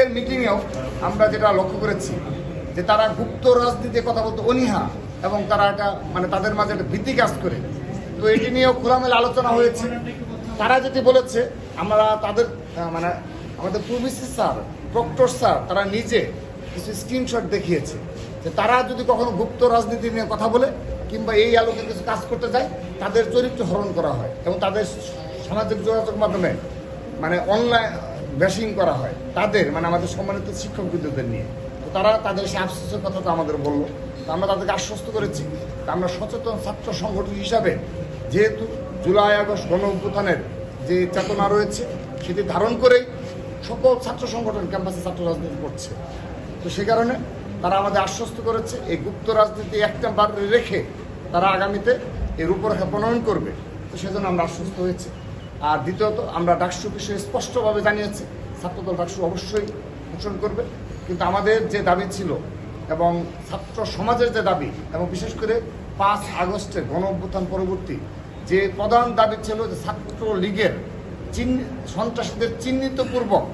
আজকের মিটিংয়েও আমরা যেটা লক্ষ্য করেছি যে তারা গুপ্ত রাজনীতির কথা বলতে অনীহা এবং তারা একটা মানে তাদের মাঝে একটা ভীতি কাজ করে। তো এটি নিয়েও খোলামেলা আলোচনা হয়েছে। তারা যেটি বলেছে আমরা তাদের মানে আমাদের প্রভিসি স্যার, প্রক্টর স্যার তারা নিজে কিছু স্ক্রিনশট দেখিয়েছে যে তারা যদি কখনো গুপ্ত রাজনীতি নিয়ে কথা বলে কিংবা এই আলোকে কিছু কাজ করতে যায় তাদের চরিত্র হরণ করা হয় এবং তাদের সামাজিক যোগাযোগ মাধ্যমে মানে অনলাইন ব্যাশিং করা হয় তাদের মানে আমাদের সম্মানিত শিক্ষক বিদ্যুতের নিয়ে। তো তারা তাদের সে আফসোসের কথা তো আমাদের বললো। তো আমরা তাদেরকে আশ্বস্ত করেছি আমরা সচেতন ছাত্র সংগঠন হিসাবে যেহেতু জুলাই আগস্ট গণ অভ্যুত্থানের যে চেতনা রয়েছে সেটি ধারণ করেই সকল ছাত্র সংগঠন ক্যাম্পাসে ছাত্র রাজনীতি করছে। তো সে কারণে তারা আমাদের আশ্বস্ত করেছে এই গুপ্ত রাজনীতি একটা বার রেখে তারা আগামীতে এই রূপরেখা প্রণয়ন করবে। তো সেজন্য আমরা আশ্বস্ত হয়েছি। আর দ্বিতীয়ত আমরা ডাকসু বিষয়ে স্পষ্টভাবে জানিয়েছি ছাত্রদল ডাকসু অবশ্যই ঘোষণা করবে, কিন্তু আমাদের যে দাবি ছিল এবং ছাত্র সমাজের যে দাবি এবং বিশেষ করে 5 আগস্টের গণ অভ্যুত্থান পরবর্তী যে প্রধান দাবি ছিল যে ছাত্র লীগের সন্ত্রাসীদের চিহ্নিতপূর্বক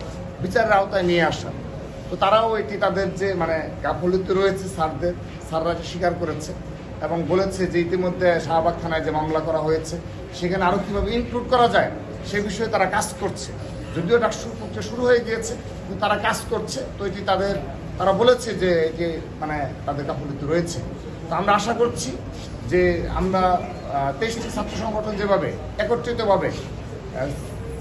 বিচারের আওতায় নিয়ে আসা। তো তারাও এটি তাদের যে মানে গাফলতি রয়েছে স্যাররা স্বীকার করেছে এবং বলেছে যে ইতিমধ্যে শাহবাগ থানায় যে মামলা করা হয়েছে সেখানে আরও কীভাবে ইনক্লুড করা যায় সে বিষয়ে তারা কাজ করছে। যদিও ডাকসুর পক্ষে শুরু হয়ে গিয়েছে কিন্তু তারা কাজ করছে। তো এটি তারা বলেছে যে মানে তাদের গাফলতি রয়েছে। তো আমরা আশা করছি যে আমরা 23টি ছাত্র সংগঠন যেভাবে একত্রিতভাবে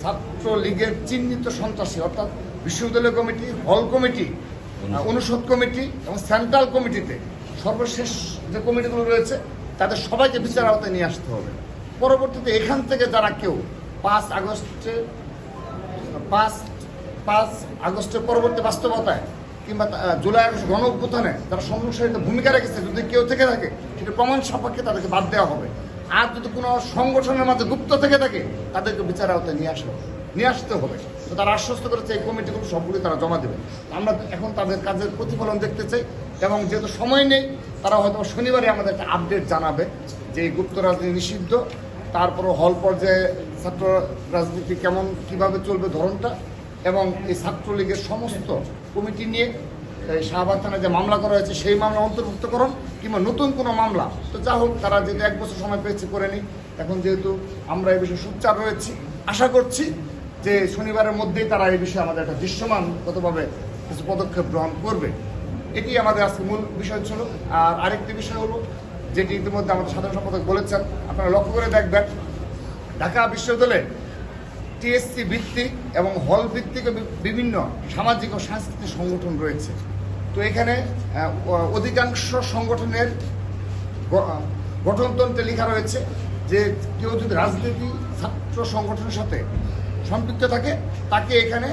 ছাত্র লীগের চিহ্নিত সন্ত্রাসী অর্থাৎ বিশ্ববিদ্যালয় কমিটি, হল কমিটি, অনুষদ কমিটি এবং সেন্ট্রাল কমিটিতে সর্বশেষ যে কমিটিগুলো রয়েছে তাদের সবাইকে বিচার আওতায় নিয়ে আসতে হবে। পরবর্তীতে এখান থেকে যারা কেউ 5 আগস্টের পরবর্তী বাস্তবতায় কিংবা জুলাই আগস্ট গণ অভ্যুত্থানে যারা সংঘর্ষের ভূমিকা রেখেছে যদি কেউ থেকে থাকে সেটা প্রমাণ সাপেক্ষে তাদেরকে বাদ দেওয়া হবে। আর যদি কোনো সংগঠনের মাঝে গুপ্ত থেকে থাকে তাদেরকে বিচার আওতায় নিয়ে আসতে হবে। তো তারা আশ্বস্ত করেছে এই কমিটিগুলো সবগুলি তারা জমা দেবে। আমরা এখন তাদের কাজের প্রতিফলন দেখতে চাই এবং যেহেতু সময় নেই তারা হয়তো শনিবারে আমাদের একটা আপডেট জানাবে যে এই গুপ্ত রাজনীতি নিষিদ্ধ, তারপরও হল পর্যায়ে ছাত্র রাজনীতি কীভাবে চলবে ধরনটা এবং এই ছাত্রলীগের সমস্ত কমিটি নিয়ে শাহবাগ থানায় যে মামলা করা হয়েছে সেই মামলা অন্তর্ভুক্তকরণ কিংবা নতুন কোনো মামলা। তো যা হোক তারা যেহেতু 1 বছর সময় পেয়েছে করে নিই। এখন যেহেতু আমরা এই বিষয়ে সোচ্চার রয়েছি আশা করছি যে শনিবারের মধ্যেই তারা এই বিষয়ে আমাদের একটা দৃশ্যমানগতভাবে কিছু পদক্ষেপ গ্রহণ করবে। এটি আমাদের আজকে মূল বিষয় ছিল। আর আরেকটি বিষয় হলো যেটি ইতিমধ্যে আমাদের সাধারণ সম্পাদক বলেছেন, আপনারা লক্ষ্য করে দেখবেন ঢাকা বিশ্ববিদ্যালয়ে টিএসসি ভিত্তিক এবং হল ভিত্তিক বিভিন্ন সামাজিক ও সাংস্কৃতিক সংগঠন রয়েছে। তো এখানে অধিকাংশ সংগঠনের গঠনতন্ত্রে লেখা রয়েছে যে কেউ যদি রাজনীতি ছাত্র সংগঠনের সাথে সম্পৃক্ত থাকে তাকে এখানে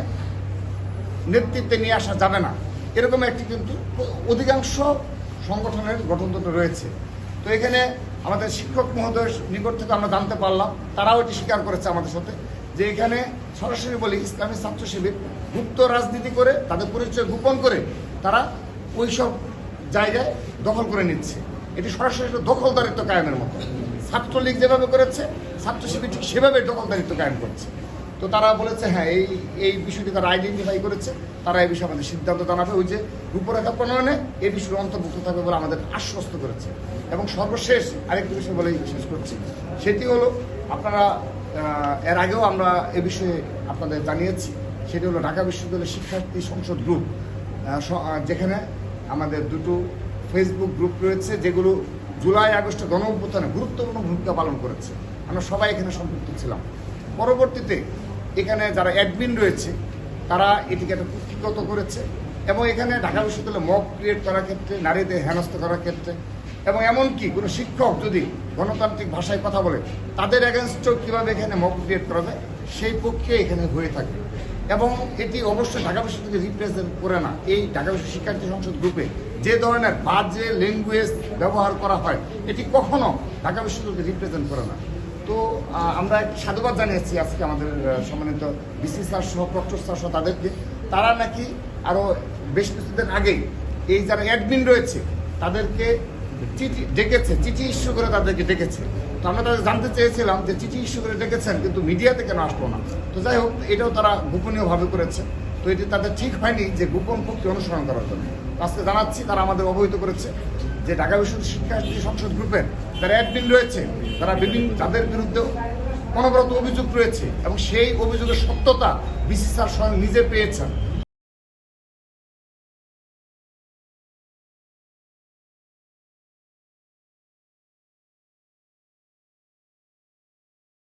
নেতৃত্বে নিয়ে আসা যাবে না, এরকম একটি কিন্তু অধিকাংশ সংগঠনের গঠনতন্ত্র রয়েছে। তো এখানে আমাদের শিক্ষক মহোদয়ের নিকট থেকে আমরা জানতে পারলাম তারাও এটি স্বীকার করেছে আমাদের সাথে যে এখানে সরাসরি বলি ইসলামী ছাত্র শিবির গুপ্ত রাজনীতি করে তাদের পরিচয় গোপন করে তারা ওইসব জায়গায় দখল করে নিচ্ছে। এটি সরাসরি দখলদারিত্ব কায়েমের মতো। ছাত্রলীগ যেভাবে করেছে ছাত্র শিবির ঠিক সেভাবে দখলদারিত্ব কায়েম করছে। তো তারা বলেছে হ্যাঁ এই বিষয়টি তারা আইডেন্টিফাই করেছে, তারা এই বিষয়ে আমাদের সিদ্ধান্ত জানাবে। ওই যে রূপরেখা প্রণয়নে এই বিষয়ে অন্তর্ভুক্ত থাকবে বলে আমাদের আশ্বস্ত করেছে। এবং সর্বশেষ আরেকটি বিষয় বলেই শেষ করছি, সেটি হলো আপনারা এর আগেও আমরা এ বিষয়ে আপনাদের জানিয়েছি, সেটি হলো ঢাকা বিশ্ববিদ্যালয়ের শিক্ষার্থী সংসদ গ্রুপ, যেখানে আমাদের দুটো ফেসবুক গ্রুপ রয়েছে যেগুলো জুলাই আগস্টে গণ অভ্যুত্থানে গুরুত্বপূর্ণ ভূমিকা পালন করেছে। আমরা সবাই এখানে সম্পৃক্ত ছিলাম। পরবর্তীতে এখানে যারা অ্যাডমিন রয়েছে তারা এটিকে একটা কুক্ষিগত করেছে এবং এখানে ঢাকা বিশ্ববিদ্যালয়ে মব ক্রিয়েট করার ক্ষেত্রে, নারীদের হেনস্থা করার ক্ষেত্রে এবং এমনকি কোনো শিক্ষক যদি গণতান্ত্রিক ভাষায় কথা বলে তাদের এগেনস্টও কীভাবে এখানে মব ক্রিয়েট করা যায় সেই পক্ষে এখানে হয়ে থাকে। এবং এটি অবশ্যই ঢাকা বিশ্ববিদ্যালয়কে রিপ্রেজেন্ট করে না। এই ঢাকা বিশ্ব শিক্ষার্থী সংসদ গ্রুপে যে ধরনের বাজে ল্যাঙ্গুয়েজ ব্যবহার করা হয় এটি কখনো ঢাকা বিশ্ববিদ্যালয়কে রিপ্রেজেন্ট করে না। তো আমরা সাধুবাদ জানিয়েছি আজকে আমাদের সম্মানিত বিসি স্যার সহ প্রক্টর স্যার সহ তাদেরকে। তারা নাকি আরও বেশ কিছুদিন আগেই এই যারা অ্যাডমিন রয়েছে তাদেরকে চিঠি ইস্যু করে তাদেরকে ডেকেছে। তো আমরা তাদের জানতে চেয়েছিলাম যে চিঠি ইস্যু করে ডেকেছেন কিন্তু মিডিয়াতে কেন আসলো না। তো যাই হোক এটাও তারা গোপনীয়ভাবে করেছে। তো এটি তাদের ঠিক হয়নি যে গোপন প্রক্রিয়া অনুসরণ করার জন্য। আজকে জানাচ্ছি তারা আমাদের অবহিত করেছে যে ঢাকা বিশ্ববিদ্যালয় শিক্ষার্থী সংসদ গ্রুপের যারা অ্যাডমিন রয়েছে তারা তাদের বিরুদ্ধে অনবরত অভিযোগ রয়েছে এবং সেই অভিযোগের সত্যতা বিসি স্যার স্বয়ং নিজে পেয়েছেন।